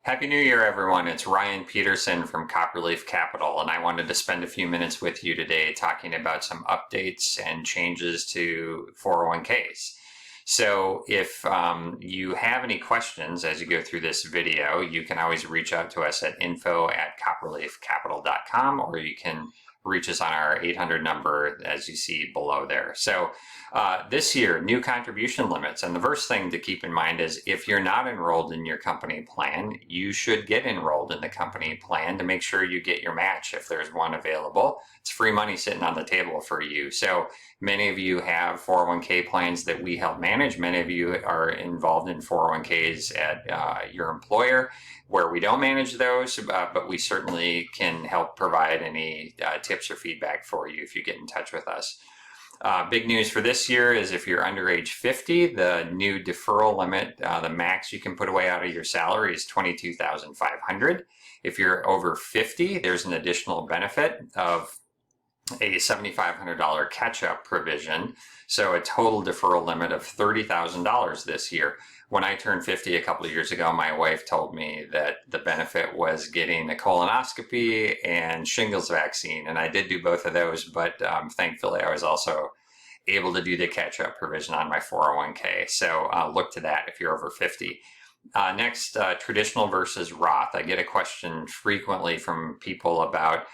Happy New Year, everyone. It's Ryan Peterson from Copperleaf Capital, and I wanted to spend a few minutes with you today talking about some updates and changes to 401ks. So if you have any questions as you go through this video, you can always reach out to us at info@copperleafcapital.com, or you can reach us on our 800 number as you see below there. So this year, new contribution limits. And the first thing to keep in mind is if you're not enrolled in your company plan, you should get enrolled in the company plan to make sure you get your match if there's one available. It's free money sitting on the table for you. So many of you have 401k plans that we help manage. Many of you are involved in 401ks at your employer where we don't manage those, but we certainly can help provide any tips or feedback for you if you get in touch with us. Big news for this year is if you're under age 50, the new deferral limit, the max you can put away out of your salary is $22,500. If you're over 50, there's an additional benefit of a $7,500 catch-up provision, so a total deferral limit of $30,000 this year. When I turned 50 a couple of years ago, my wife told me that the benefit was getting a colonoscopy and shingles vaccine, and I did do both of those, but thankfully I was also able to do the catch-up provision on my 401k, so look to that if you're over 50. Next, traditional versus Roth. I get a question frequently from people about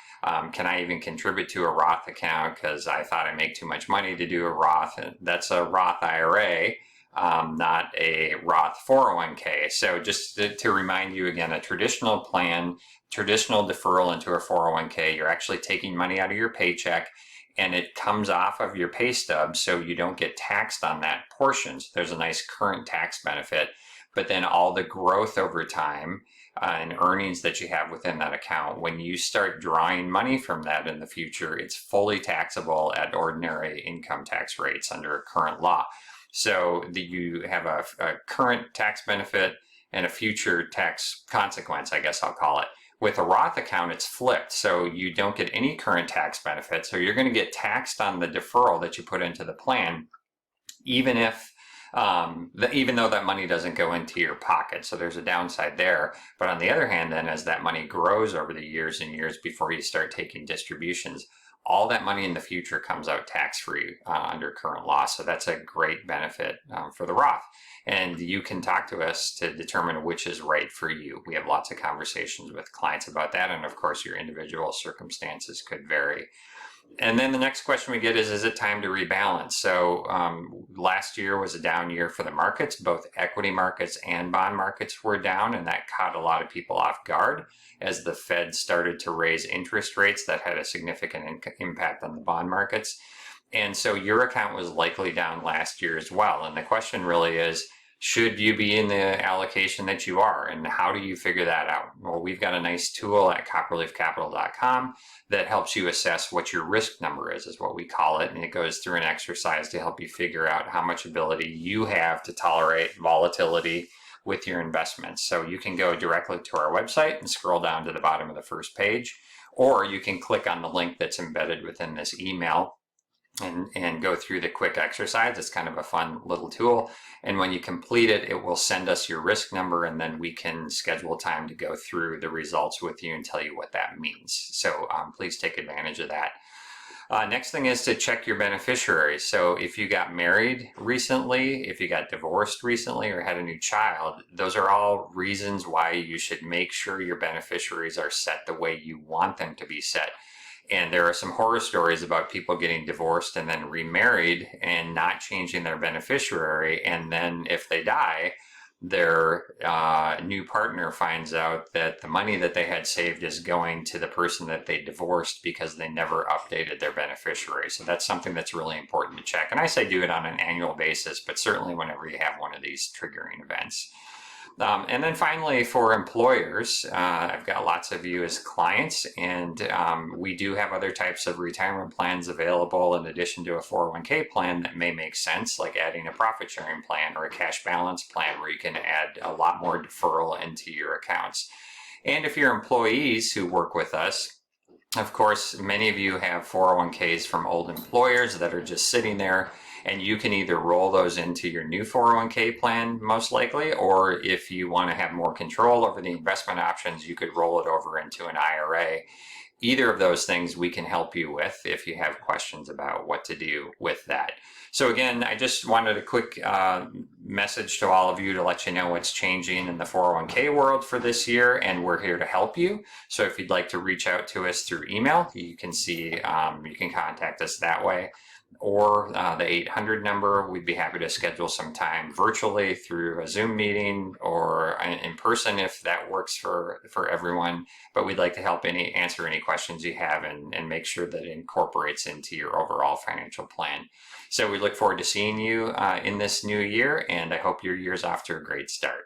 can I even contribute to a Roth account because I thought I make too much money to do a Roth. That's a Roth IRA, not a Roth 401k. So just to remind you again, a traditional plan, traditional deferral into a 401k, you're actually taking money out of your paycheck and it comes off of your pay stub so you don't get taxed on that portion. So there's a nice current tax benefit, but then all the growth over time and earnings that you have within that account, when you start drawing money from that in the future, it's fully taxable at ordinary income tax rates under current law. So you have a current tax benefit and a future tax consequence, I guess I'll call it. With a Roth account, it's flipped. So you don't get any current tax benefit. So you're going to get taxed on the deferral that you put into the plan, even though that money doesn't go into your pocket. So there's a downside there. But on the other hand, then as that money grows over the years and years before you start taking distributions, all that money in the future comes out tax-free under current law. So that's a great benefit for the Roth. And you can talk to us to determine which is right for you. We have lots of conversations with clients about that. And of course, your individual circumstances could vary. And then the next question we get is it time to rebalance? So last year was a down year for the markets. Both equity markets and bond markets were down, and that caught a lot of people off guard as the Fed started to raise interest rates. That had a significant impact on the bond markets. And so your account was likely down last year as well. And the question really is, should you be in the allocation that you are, and how do you figure that out? Well, we've got a nice tool at copperleafcapital.com that helps you assess what your risk number is what we call it, and it goes through an exercise to help you figure out how much ability you have to tolerate volatility with your investments. So you can go directly to our website and scroll down to the bottom of the first page, or you can click on the link that's embedded within this email and go through the quick exercise. It's kind of a fun little tool. And when you complete it, it will send us your risk number, and then we can schedule time to go through the results with you and tell you what that means. So please take advantage of that. Next thing is to check your beneficiaries. So if you got married recently, if you got divorced recently, or had a new child, those are all reasons why you should make sure your beneficiaries are set the way you want them to be set. And there are some horror stories about people getting divorced and then remarried and not changing their beneficiary. And then if they die, their new partner finds out that the money that they had saved is going to the person that they divorced because they never updated their beneficiary. So that's something that's really important to check. And I say do it on an annual basis, but certainly whenever you have one of these triggering events. And then finally, for employers, I've got lots of you as clients, and we do have other types of retirement plans available in addition to a 401k plan that may make sense, like adding a profit sharing plan or a cash balance plan where you can add a lot more deferral into your accounts. And if you're employees who work with us, of course, many of you have 401ks from old employers that are just sitting there, And you can either roll those into your new 401k plan, most likely, or if you want to have more control over the investment options, you could roll it over into an IRA. Either of those things we can help you with if you have questions about what to do with that. So again, I just wanted a quick message to all of you to let you know what's changing in the 401k world for this year, and we're here to help you. So if you'd like to reach out to us through email, you can you can contact us that way, or the 800 number. We'd be happy to schedule some time virtually through a Zoom meeting or in person if that works for everyone. But we'd like to help answer any questions you have and make sure that it incorporates into your overall financial plan. So we look forward to seeing you in this new year, and I hope your year's off to a great start.